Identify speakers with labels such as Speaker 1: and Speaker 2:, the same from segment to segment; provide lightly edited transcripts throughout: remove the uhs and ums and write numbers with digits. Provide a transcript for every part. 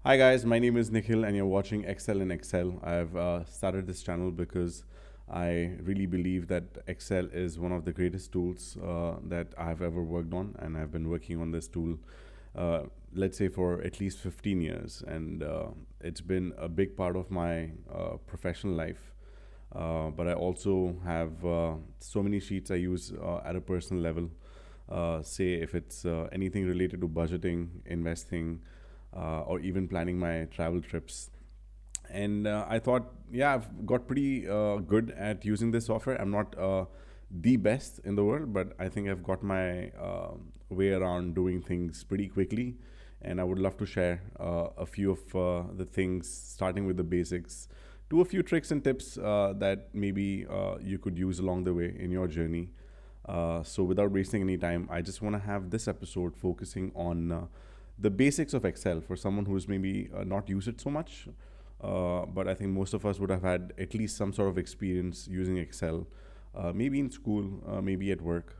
Speaker 1: Hi guys, my name is Nikhil and you're watching Excel in Excel. I've started this channel because I really believe that Excel is one of the greatest tools that I've ever worked on, and I've been working on this tool, uh, let's say, for at least 15 years, and it's been a big part of my professional life. But I also have so many sheets I use at a personal level. Say if it's anything related to budgeting, investing, or even planning my travel trips. And I thought, yeah, I've got pretty good at using this software. I'm not the best in the world, but I think I've got my way around doing things pretty quickly. And I would love to share a few of the things, starting with the basics, to a few tricks and tips that maybe you could use along the way in your journey. So, without wasting any time, I just want to have this episode focusing on the basics of Excel for someone who's maybe not used it so much. But I think most of us would have had at least some sort of experience using Excel, maybe in school, maybe at work.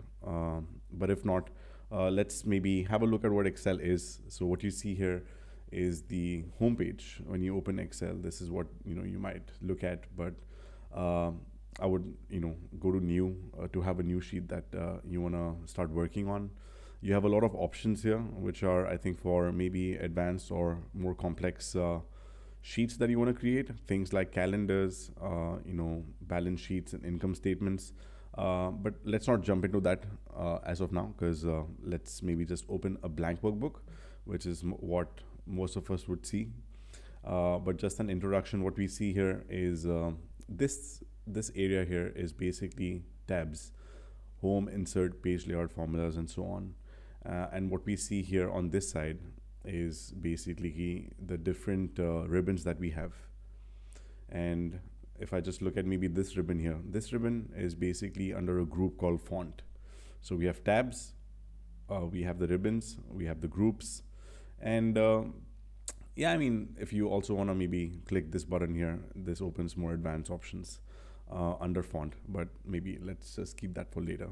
Speaker 1: But if not, let's maybe have a look at what Excel is. So what you see here is the homepage. When you open Excel, this is what you might look at. But I would go to new to have a new sheet that you want to start working on. You have a lot of options here, which are, I think, for maybe advanced or more complex sheets that you want to create. Things like calendars, balance sheets and income statements. But let's not jump into that as of now, because let's maybe just open a blank workbook, which is what most of us would see. But just an introduction, what we see here is this area here is basically tabs: home, insert, page layout, formulas, and so on. And what we see here on this side is basically the different ribbons that we have. And if I just look at maybe this ribbon here, this ribbon is basically under a group called font. So we have tabs, we have the ribbons, we have the groups, and yeah, I mean, if you also want to maybe click this button here, this opens more advanced options under font, but maybe let's just keep that for later.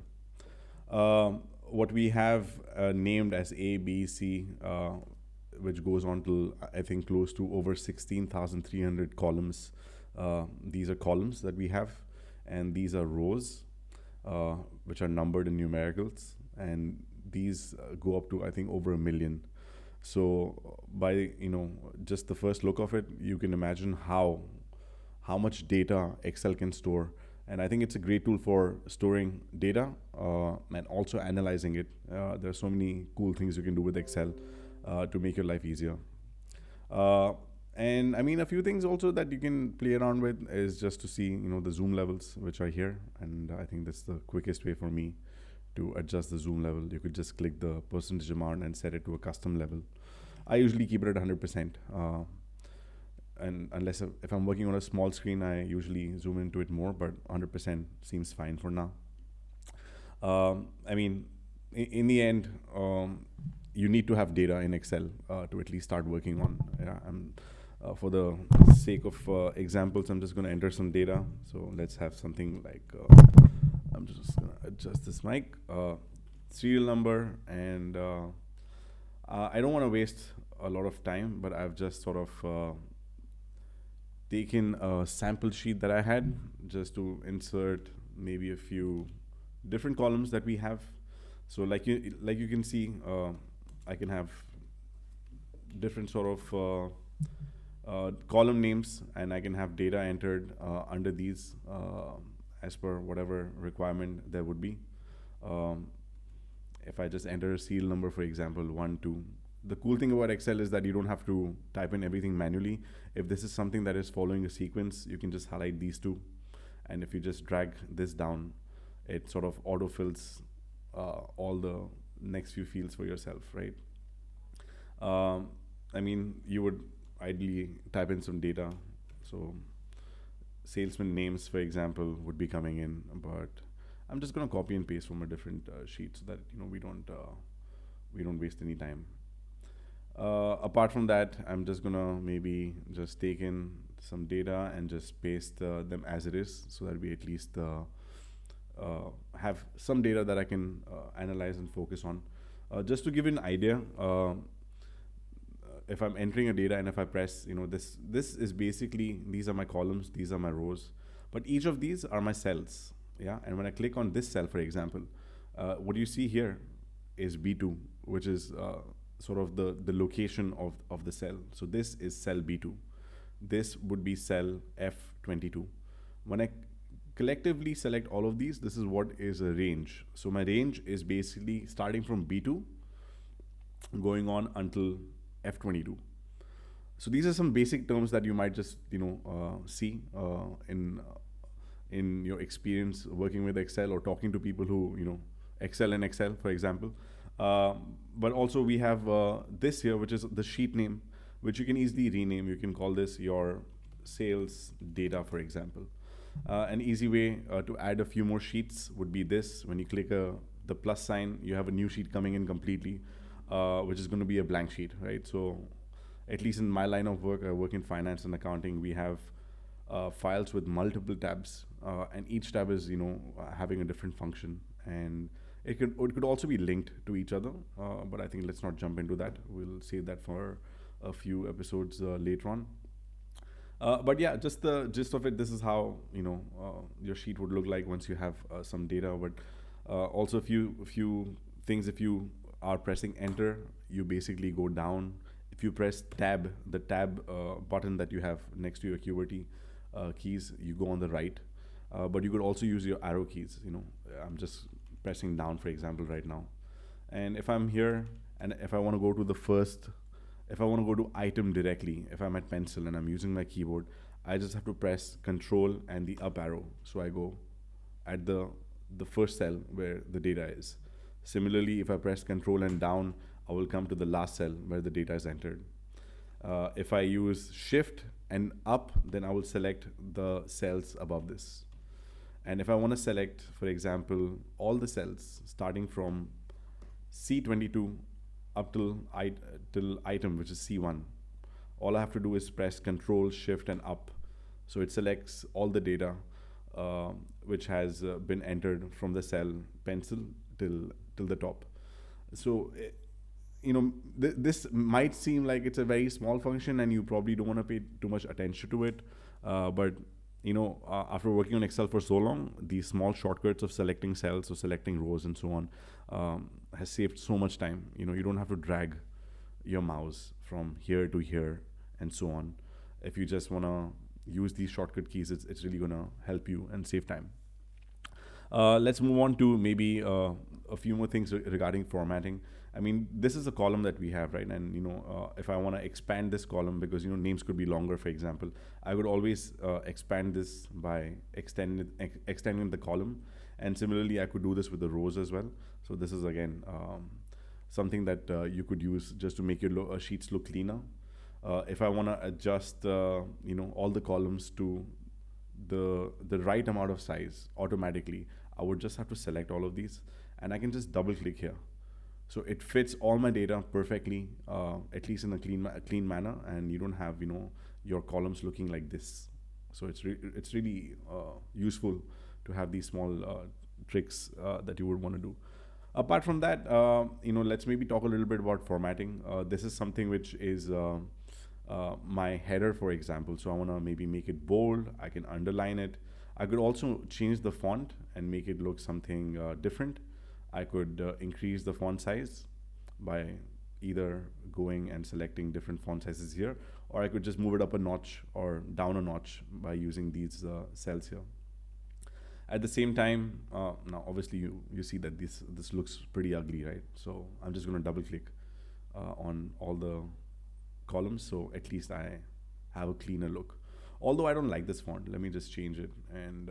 Speaker 1: What we have named as A, B, C, which goes on to, I think, close to over 16,300 columns. These are columns that we have, and these are rows, which are numbered in numericals, and these go up to, I think, over a million. So by just the first look of it, you can imagine how much data Excel can store. And I think it's a great tool for storing data and also analyzing it. There are so many cool things you can do with Excel to make your life easier. Uh, and I mean, a few things also that you can play around with is just to see, the zoom levels, which are here. And I think that's the quickest way for me to adjust the zoom level. You could just click the percentage amount and set it to a custom level. I usually keep it at 100%. And unless if I'm working on a small screen, I usually zoom into it more, but 100% seems fine for now. I mean, in the end, you need to have data in Excel to at least start working on. Yeah, for the sake of examples, I'm just going to enter some data. So let's have something like I'm just going to adjust this mic, serial number, and I don't want to waste a lot of time, but I've just sort of taken a sample sheet that I had just to insert maybe a few different columns that we have. So like you can see, I can have different sort of column names, and I can have data entered under these as per whatever requirement there would be. Um, if I just enter a serial number, for example, 1, 2. The cool thing about Excel is that you don't have to type in everything manually. If this is something that is following a sequence, you can just highlight these two. And if you just drag this down, it sort of autofills all the next few fields for yourself, right? Um, I mean, you would ideally type in some data. So salesman names, for example, would be coming in, but I'm just gonna copy and paste from a different sheet so that we don't waste any time. Apart from that, I'm just gonna maybe just take in some data and just paste them as it is, so that we at least have some data that I can analyze and focus on. Just to give you an idea, if I'm entering a data and if I press, this is basically, these are my columns, these are my rows, but each of these are my cells. Yeah, and when I click on this cell, for example, what you see here is B2, which is sort of the location of the cell. So this is cell B2. This would be cell F22. When I collectively select all of these, this is what is a range. So my range is basically starting from B2 going on until F22. So these are some basic terms that you might just see in your experience working with Excel or talking to people who excel in Excel, for example. But also we have this here, which is the sheet name, which you can easily rename. You can call this your sales data, for example. An easy way to add a few more sheets would be this. When you click the plus sign, you have a new sheet coming in completely, which is going to be a blank sheet, right? So at least in my line of work, I work in finance and accounting, we have files with multiple tabs, and each tab is having a different function, and it could also be linked to each other, but I think let's not jump into that. We'll save that for a few episodes later on. But yeah, just the gist of it. This is how your sheet would look like once you have some data. But also a few things. If you are pressing enter, you basically go down. If you press tab, the tab button that you have next to your QWERTY keys, you go on the right. But you could also use your arrow keys. I'm just pressing down, for example, right now. And if I'm here, and if I want to go to the first, if I want to go to item directly, if I'm at pencil and I'm using my keyboard, I just have to press control and the up arrow. So I go at the first cell where the data is. Similarly, if I press control and down, I will come to the last cell where the data is entered. If I use shift and up, then I will select the cells above this. And if I want to select, for example, all the cells starting from C22 up till item, which is C1, all I have to do is press control, shift, and up. So it selects all the data which has been entered from the cell pencil till the top. So this might seem like it's a very small function and you probably don't want to pay too much attention to it, but after working on Excel for so long, these small shortcuts of selecting cells or selecting rows and so on has saved so much time. You don't have to drag your mouse from here to here and so on. If you just want to use these shortcut keys, it's really going to help you and save time. Let's move on to maybe a few more things regarding formatting. I mean, this is a column that we have, right? And if I want to expand this column, because names could be longer, for example, I would always expand this by extending the column. And similarly, I could do this with the rows as well. So this is again something that you could use just to make your sheets look cleaner. If I want to adjust, all the columns to the right amount of size automatically, I would just have to select all of these, and I can just double click here. So it fits all my data perfectly, at least in a clean manner, and you don't have your columns looking like this. So it's really useful to have these small tricks that you would want to do. Apart from that, let's maybe talk a little bit about formatting. This is something which is my header, for example. So I want to maybe make it bold. I can underline it. I could also change the font and make it look something different. I could increase the font size by either going and selecting different font sizes here, or I could just move it up a notch or down a notch by using these cells here. At the same time, now obviously you see that this looks pretty ugly, right? So I'm just going to double click on all the columns, so at least I have a cleaner look. Although I don't like this font, let me just change it and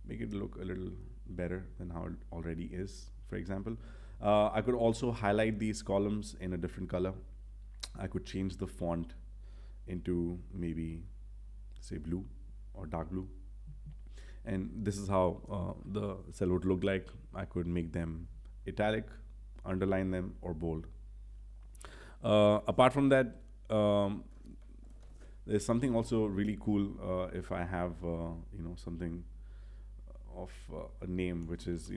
Speaker 1: make it look a little better than how it already is, for example. I could also highlight these columns in a different color. I could change the font into maybe, say, blue or dark blue. And this is how the cell would look like. I could make them italic, underline them, or bold. Apart from that, there's something also really cool if I have something of a name which is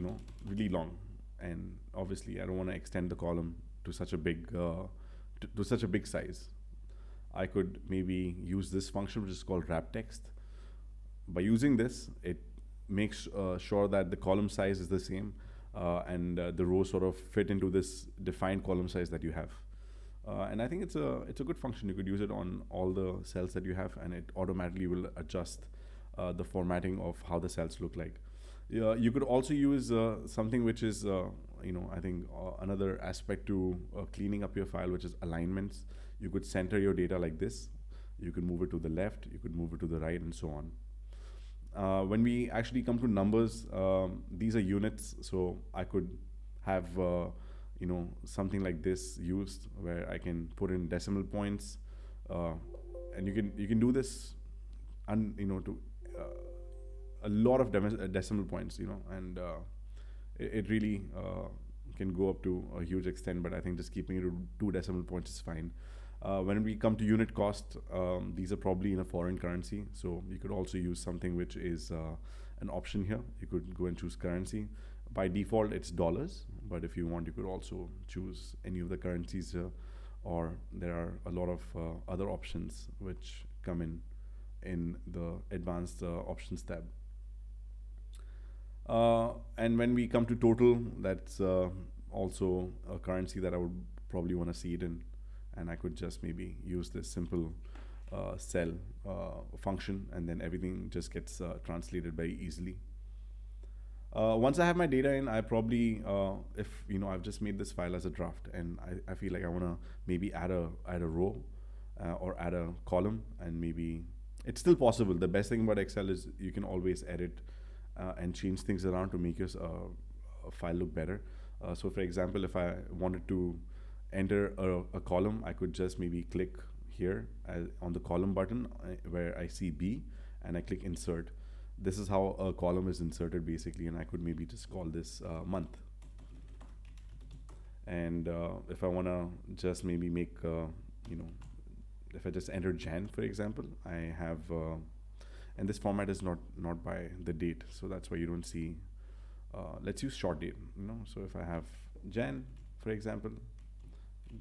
Speaker 1: really long, and obviously I don't want to extend the column to such a big to such a big size. I could maybe use this function, which is called wrap text. By using this, it makes sure that the column size is the same, and the rows sort of fit into this defined column size that you have. And I think it's a good function. You could use it on all the cells that you have, and it automatically will adjust the formatting of how the cells look like. You could also use something which is, I think another aspect to cleaning up your file, which is alignments. You could center your data like this. You could move it to the left. You could move it to the right, and so on. When we actually come to numbers, these are units. So I could have something like this used where I can put in decimal points, and you can do this, to a lot of decimal points, and it really can go up to a huge extent. But I think just keeping it to 2 decimal points is fine. When we come to unit cost, these are probably in a foreign currency, so you could also use something which is an option here. You could go and choose currency. By default, it's dollars, but if you want, you could also choose any of the currencies here, or there are a lot of other options which come in the advanced options tab. And when we come to total, that's also a currency that I would probably want to see it in, and I could just maybe use this simple cell function, and then everything just gets translated very easily. Once I have my data in, I probably, if I've just made this file as a draft, and I feel like I want to maybe add a row or add a column, and maybe it's still possible. The best thing about Excel is you can always edit and change things around to make your file look better. So for example, if I wanted to enter a column, I could just maybe click here on the column button where I see B, and I click insert. This is how a column is inserted basically, and I could maybe just call this month. And if I want to just maybe make, if I just enter Jan, for example, I have, and this format is not by the date, so that's why you don't see, let's use short date, so if I have Jan, for example,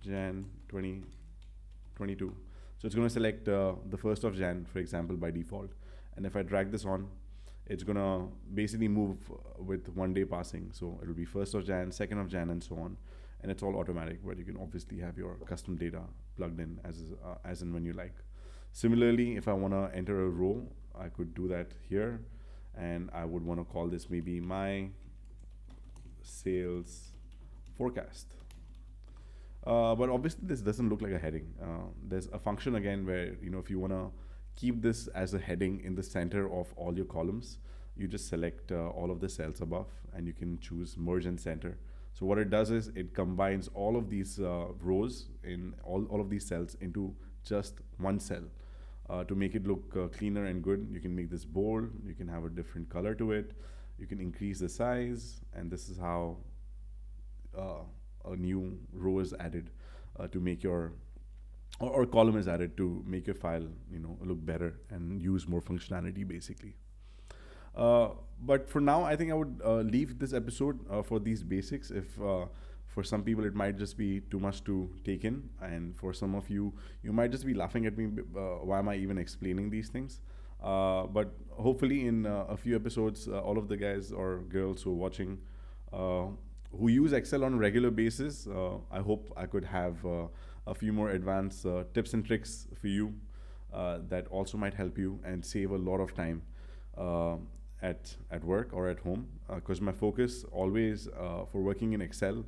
Speaker 1: Jan 2022, so it's going to select the 1st of Jan, for example, by default. And if I drag this on, it's going to basically move with 1 day passing. So it'll be 1st of Jan, 2nd of Jan, and so on. And it's all automatic, but you can obviously have your custom data plugged in as and when you like. Similarly, if I want to enter a row, I could do that here. And I would want to call this maybe my sales forecast. But obviously this doesn't look like a heading. There's a function again where, if you want to keep this as a heading in the center of all your columns, you just select all of the cells above, and you can choose merge and center. So what it does is it combines all of these rows in all of these cells into just one cell. To make it look cleaner and good, you can make this bold, you can have a different color to it, you can increase the size, and this is how a new row is added to make your, or column is added to make your file look better and use more functionality basically. But for now, I think I would leave this episode for these basics. If for some people it might just be too much to take in, and for some of you might just be laughing at me, why am I even explaining these things? But hopefully in a few episodes, all of the guys or girls who are watching, who use Excel on a regular basis, I hope I could have a few more advanced tips and tricks for you that also might help you and save a lot of time at work or at home. Because my focus always for working in Excel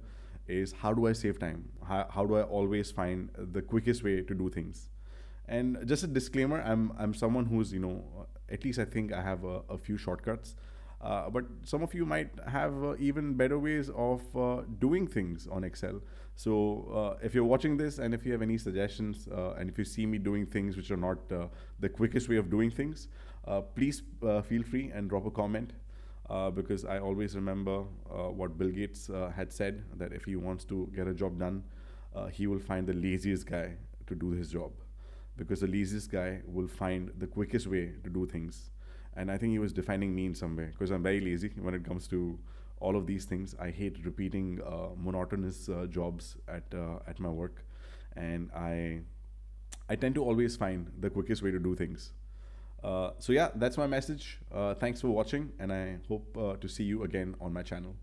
Speaker 1: is how do I save time? How do I always find the quickest way to do things? And just a disclaimer, I'm someone who's, at least I think I have a few shortcuts. But some of you might have even better ways of doing things on Excel. So if you're watching this, and if you have any suggestions, and if you see me doing things which are not the quickest way of doing things, please feel free and drop a comment, because I always remember what Bill Gates had said, that if he wants to get a job done, he will find the laziest guy to do his job, because the laziest guy will find the quickest way to do things. And I think he was defining me in some way, because I'm very lazy when it comes to all of these things. I hate repeating monotonous jobs at my work. and I tend to always find the quickest way to do things. So yeah, that's my message. Thanks for watching, and I hope to see you again on my channel.